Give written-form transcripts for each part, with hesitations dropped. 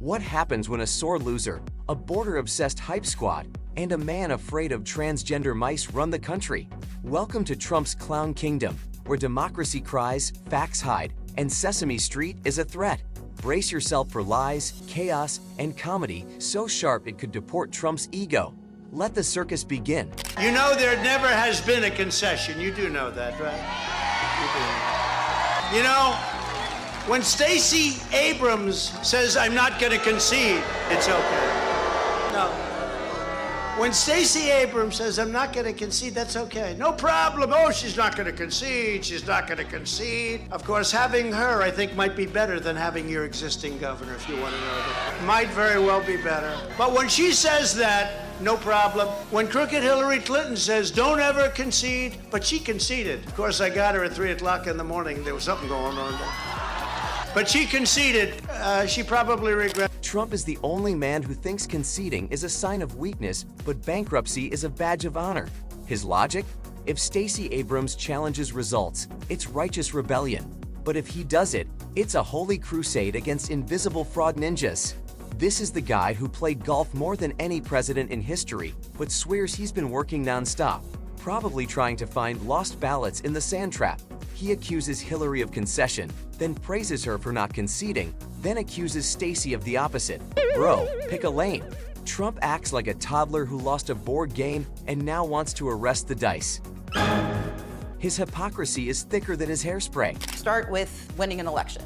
What happens when a sore loser, a border-obsessed hype squad, and a man afraid of transgender mice run the country? Welcome to Trump's clown kingdom, where democracy cries, facts hide, and Sesame Street is a threat. Brace yourself for lies, chaos, and comedy so sharp it could deport Trump's ego. Let the circus begin. You know there never has been a concession. You do know that, right? You do. You know, when Stacey Abrams says, I'm not going to concede, it's okay. No. When Stacey Abrams says, I'm not going to concede, that's okay. No problem. Oh, she's not going to concede. She's not going to concede. Of course, having her, I think, might be better than having your existing governor, if you want to know that. Might very well be better. But when she says that, no problem. When crooked Hillary Clinton says, don't ever concede, but she conceded. Of course, I got her at 3 o'clock in the morning. There was something going on there. But she conceded. She probably regrets. Trump is the only man who thinks conceding is a sign of weakness, but bankruptcy is a badge of honor. His logic? If Stacey Abrams challenges results, it's righteous rebellion. But if he does it, it's a holy crusade against invisible fraud ninjas. This is the guy who played golf more than any president in history, but swears he's been working nonstop, probably trying to find lost ballots in the sand trap. He accuses Hillary of concession, then praises her for not conceding, then accuses Stacey of the opposite. Bro, pick a lane. Trump acts like a toddler who lost a board game and now wants to arrest the dice. His hypocrisy is thicker than his hairspray. Start with winning an election.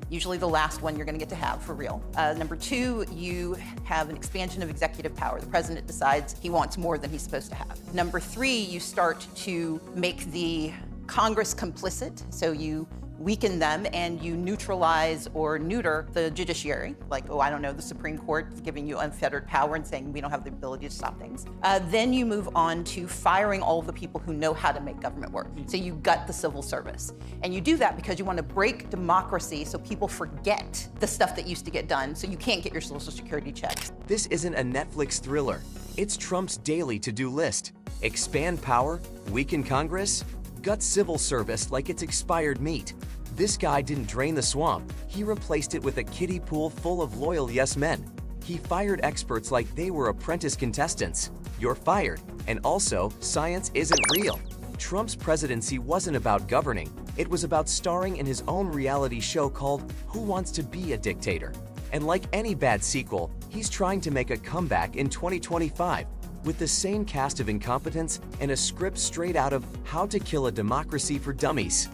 Usually the last one you're going to get to have, for real. Number two, you have an expansion of executive power. The president decides he wants more than he's supposed to have. Number three, you start to make the Congress complicit, so you weaken them and you neutralize or neuter the judiciary, like, oh, I don't know, the Supreme Court giving you unfettered power and saying we don't have the ability to stop things. Then you move on to firing all of the people who know how to make government work. So you gut the civil service. And you do that because you want to break democracy so people forget the stuff that used to get done, so you can't get your Social Security checks. This isn't a Netflix thriller. It's Trump's daily to-do list. Expand power, weaken Congress, gut civil service like it's expired meat. This guy didn't drain the swamp. He replaced it with a kiddie pool full of loyal yes men. He fired experts like they were apprentice contestants. You're fired. And also, science isn't real. Trump's presidency wasn't about governing. It was about starring in his own reality show called Who Wants to Be a Dictator? And like any bad sequel, he's trying to make a comeback in 2025 with the same cast of incompetence and a script straight out of How to Kill a Democracy for Dummies.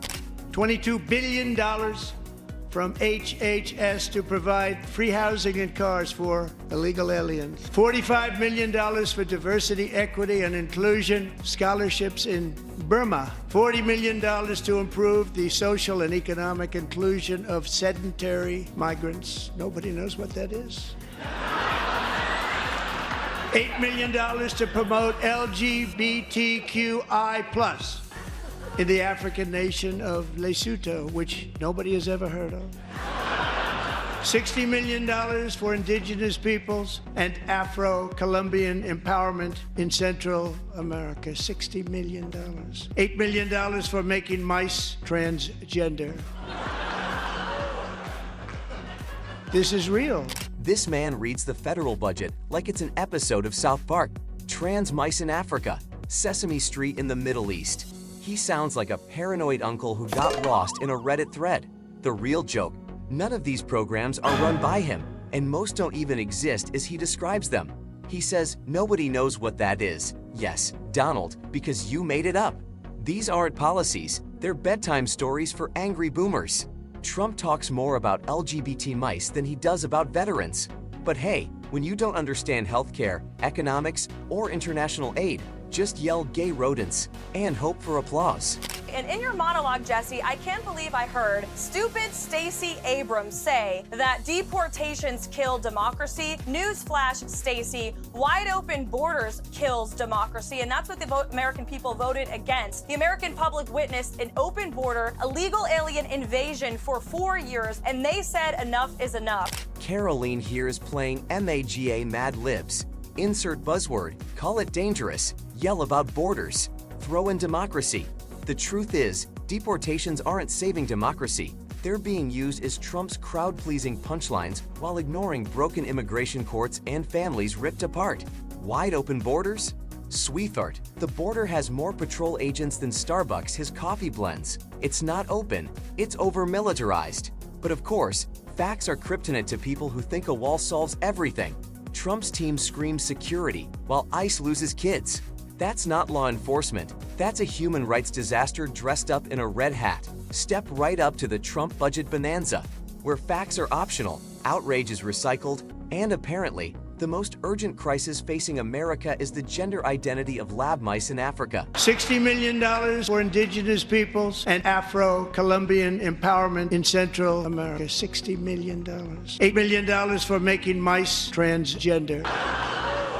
$22 billion from HHS to provide free housing and cars for illegal aliens. $45 million for diversity, equity, and inclusion scholarships in Burma. $40 million to improve the social and economic inclusion of sedentary migrants. Nobody knows what that is. $8 million to promote LGBTQI+ in the African nation of Lesotho, which nobody has ever heard of. $60 million for indigenous peoples and Afro-Colombian empowerment in Central America. $60 million. $8 million for making mice transgender. This is real. This man reads the federal budget like it's an episode of South Park. Trans mice in Africa, Sesame Street in the Middle East. He sounds like a paranoid uncle who got lost in a Reddit thread. The real joke, none of these programs are run by him, and most don't even exist as he describes them. He says nobody knows what that is. Yes, Donald, because you made it up. These aren't policies, they're bedtime stories for angry boomers. Trump talks more about LGBT mice than he does about veterans. But hey, when you don't understand healthcare, economics, or international aid, just yell gay rodents and hope for applause. And in your monologue, Jesse, I can't believe I heard stupid Stacey Abrams say that deportations kill democracy. Newsflash, Stacey, wide open borders kills democracy, and that's what the American people voted against. The American public witnessed an open border, illegal alien invasion for 4 years, and they said enough is enough. Karoline here is playing MAGA Mad Libs. Insert buzzword, call it dangerous, yell about borders, throw in democracy. The truth is, deportations aren't saving democracy, They're being used as Trump's crowd-pleasing punchlines while ignoring broken immigration courts and families ripped apart. Wide open borders? Sweetheart, the border has more patrol agents than Starbucks his coffee blends. It's not open, it's over-militarized. But of course, facts are kryptonite to people who think a wall solves everything. Trump's team screams security, while ICE loses kids. That's not law enforcement. That's a human rights disaster dressed up in a red hat. Step right up to the Trump budget bonanza, where facts are optional, outrage is recycled, and apparently, the most urgent crisis facing America is the gender identity of lab mice in Africa. $60 million for indigenous peoples and Afro-Colombian empowerment in Central America. $60 million. $8 million for making mice transgender.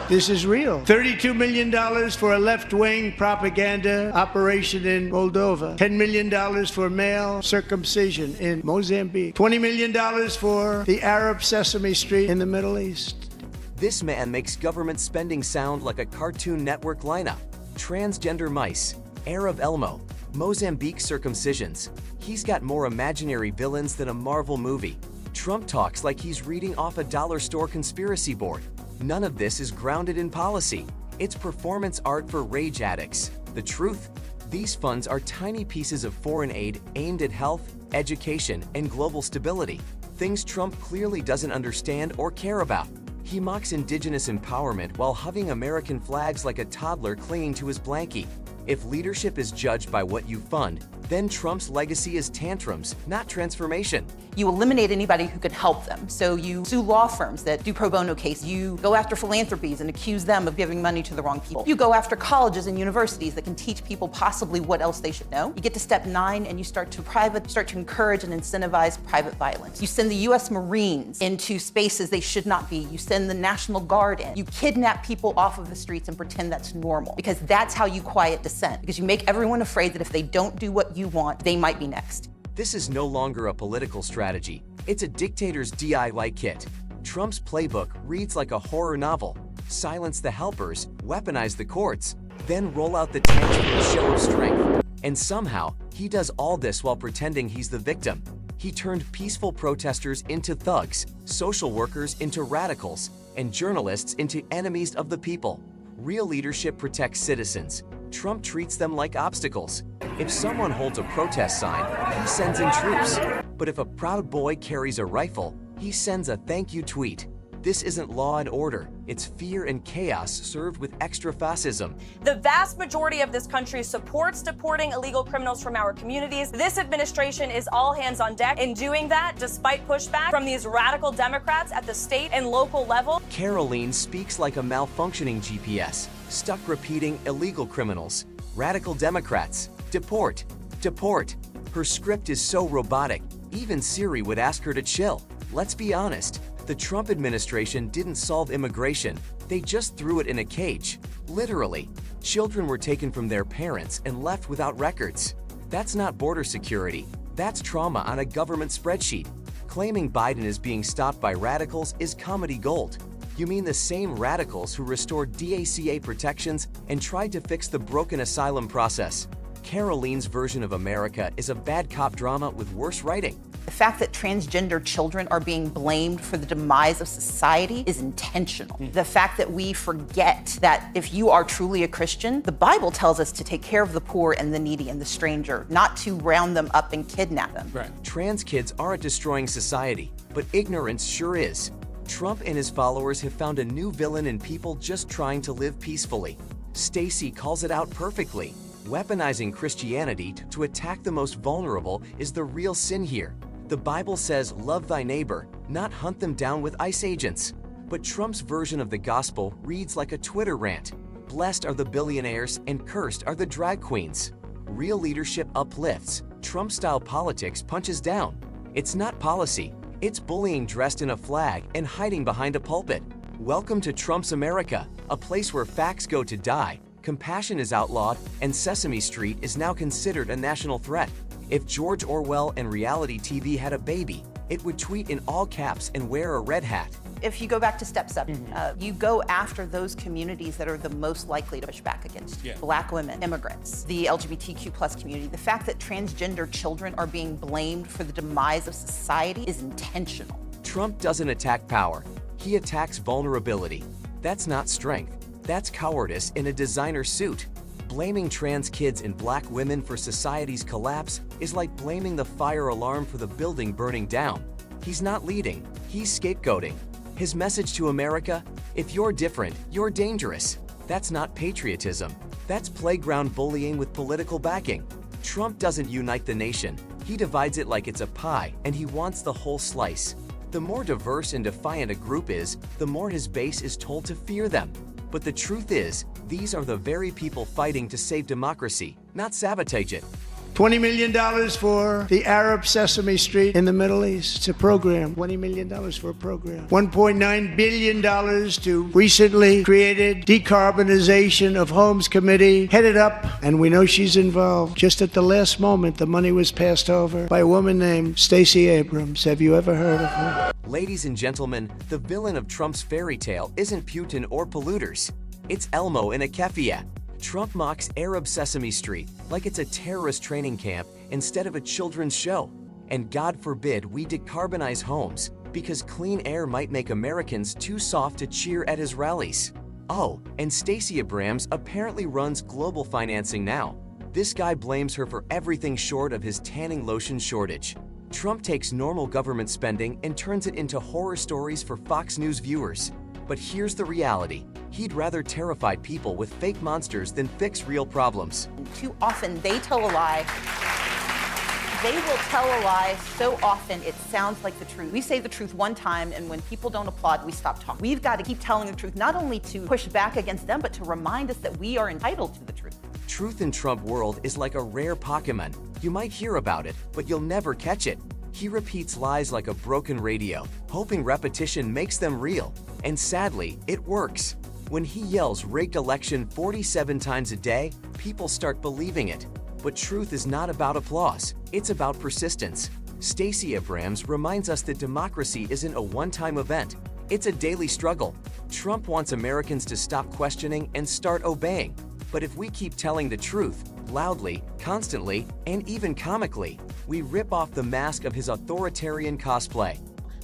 This is real. $32 million for a left-wing propaganda operation in Moldova. $10 million for male circumcision in Mozambique. $20 million for the Arab Sesame Street in the Middle East. This man makes government spending sound like a Cartoon Network lineup. Transgender mice, Arab Elmo, Mozambique circumcisions. He's got more imaginary villains than a Marvel movie. Trump talks like he's reading off a dollar store conspiracy board. None of this is grounded in policy. It's performance art for rage addicts. The truth? These funds are tiny pieces of foreign aid aimed at health, education, and global stability. Things Trump clearly doesn't understand or care about. He mocks indigenous empowerment while hugging American flags like a toddler clinging to his blankie. If leadership is judged by what you fund, then Trump's legacy is tantrums, not transformation. You eliminate anybody who could help them. So you sue law firms that do pro bono cases. You go after philanthropies and accuse them of giving money to the wrong people. You go after colleges and universities that can teach people possibly what else they should know. You get to step 9 and you start to encourage and incentivize private violence. You send the US Marines into spaces they should not be. You send the National Guard in. You kidnap people off of the streets and pretend that's normal, because that's how you quiet dissent, because you make everyone afraid that if they don't do what you want, they might be next. This is no longer a political strategy. It's a dictator's DIY kit. Trump's playbook reads like a horror novel. Silence the helpers, weaponize the courts, then roll out the tanks for a show of strength. And somehow, he does all this while pretending he's the victim. He turned peaceful protesters into thugs, social workers into radicals, and journalists into enemies of the people. Real leadership protects citizens. Trump treats them like obstacles. If someone holds a protest sign, he sends in troops. But if a proud boy carries a rifle, he sends a thank you tweet. This isn't law and order. It's fear and chaos served with extra fascism. The vast majority of this country supports deporting illegal criminals from our communities. This administration is all hands on deck in doing that, despite pushback from these radical Democrats at the state and local level. Karoline speaks like a malfunctioning GPS, stuck repeating illegal criminals, radical Democrats, deport, deport. Her script is so robotic, even Siri would ask her to chill. Let's be honest. The Trump administration didn't solve immigration, they just threw it in a cage. Literally, children were taken from their parents and left without records. That's not border security, that's trauma on a government spreadsheet. Claiming Biden is being stopped by radicals is comedy gold. You mean the same radicals who restored DACA protections and tried to fix the broken asylum process. Karoline's version of America is a bad cop drama with worse writing. The fact that transgender children are being blamed for the demise of society is intentional. The fact that we forget that if you are truly a Christian, the Bible tells us to take care of the poor and the needy and the stranger, not to round them up and kidnap them. Right. Trans kids aren't destroying society, but ignorance sure is. Trump and his followers have found a new villain in people just trying to live peacefully. Stacey calls it out perfectly. Weaponizing Christianity to attack the most vulnerable is the real sin here. The Bible says, love thy neighbor, not hunt them down with ICE agents. But Trump's version of the gospel reads like a Twitter rant. Blessed are the billionaires and cursed are the drag queens. Real leadership uplifts. Trump-style politics punches down. It's not policy. It's bullying dressed in a flag and hiding behind a pulpit. Welcome to Trump's America, a place where facts go to die, compassion is outlawed, and Sesame Street is now considered a national threat. If George Orwell and reality TV had a baby, it would tweet in all caps and wear a red hat. If you go back to step 7, you go after those communities that are the most likely to push back against you. Black women, immigrants, the LGBTQ plus community. The fact that transgender children are being blamed for the demise of society is intentional. Trump doesn't attack power. He attacks vulnerability. That's not strength. That's cowardice in a designer suit. Blaming trans kids and black women for society's collapse is like blaming the fire alarm for the building burning down. He's not leading, he's scapegoating. His message to America: if you're different, you're dangerous. That's not patriotism. That's playground bullying with political backing. Trump doesn't unite the nation. He divides it like it's a pie, and he wants the whole slice. The more diverse and defiant a group is, the more his base is told to fear them. But the truth is, these are the very people fighting to save democracy, not sabotage it. $20 million for the Arab Sesame Street in the Middle East. It's a program. $20 million for a program. $1.9 billion to recently created Decarbonization of Homes Committee, headed up, and we know she's involved. Just at the last moment, the money was passed over by a woman named Stacey Abrams. Have you ever heard of her? Ladies and gentlemen, the villain of Trump's fairy tale isn't Putin or polluters. It's Elmo in a keffiyeh. Trump mocks Arab Sesame Street like it's a terrorist training camp instead of a children's show. And God forbid we decarbonize homes, because clean air might make Americans too soft to cheer at his rallies. Oh, and Stacey Abrams apparently runs global financing now. This guy blames her for everything short of his tanning lotion shortage. Trump takes normal government spending and turns it into horror stories for Fox News viewers. But here's the reality. He'd rather terrify people with fake monsters than fix real problems. Too often they tell a lie. They will tell a lie so often it sounds like the truth. We say the truth one time, and when people don't applaud, we stop talking. We've got to keep telling the truth, not only to push back against them, but to remind us that we are entitled to the truth. Truth in Trump world is like a rare Pokemon. You might hear about it, but you'll never catch it. He repeats lies like a broken radio, hoping repetition makes them real. And sadly, it works. When he yells rigged election 47 times a day, people start believing it. But truth is not about applause, it's about persistence. Stacey Abrams reminds us that democracy isn't a one-time event, it's a daily struggle. Trump wants Americans to stop questioning and start obeying. But if we keep telling the truth, loudly, constantly, and even comically, we rip off the mask of his authoritarian cosplay.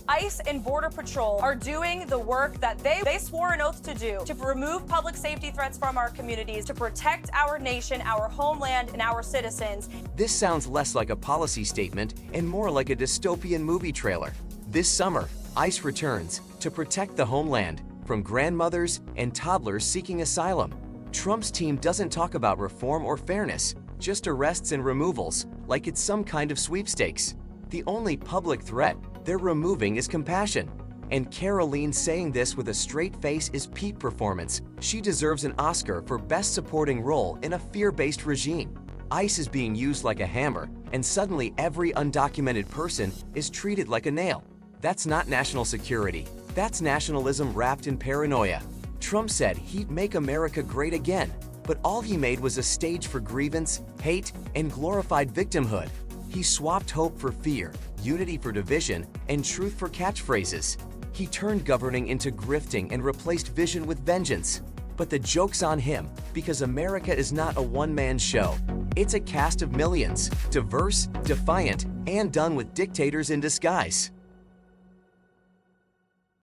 ICE and Border Patrol are doing the work that they swore an oath to do, to remove public safety threats from our communities, to protect our nation, our homeland, and our citizens. This sounds less like a policy statement and more like a dystopian movie trailer. This summer, ICE returns to protect the homeland from grandmothers and toddlers seeking asylum. Trump's team doesn't talk about reform or fairness, just arrests and removals, like it's some kind of sweepstakes. The only public threat they're removing is compassion. And Karoline saying this with a straight face is peak performance. She deserves an Oscar for Best Supporting Role in a fear-based regime. ICE is being used like a hammer, and suddenly every undocumented person is treated like a nail. That's not national security. That's nationalism wrapped in paranoia. Trump said he'd make America great again, but all he made was a stage for grievance, hate, and glorified victimhood. He swapped hope for fear, unity for division, and truth for catchphrases. He turned governing into grifting and replaced vision with vengeance. But the joke's on him, because America is not a one-man show. It's a cast of millions, diverse, defiant, and done with dictators in disguise.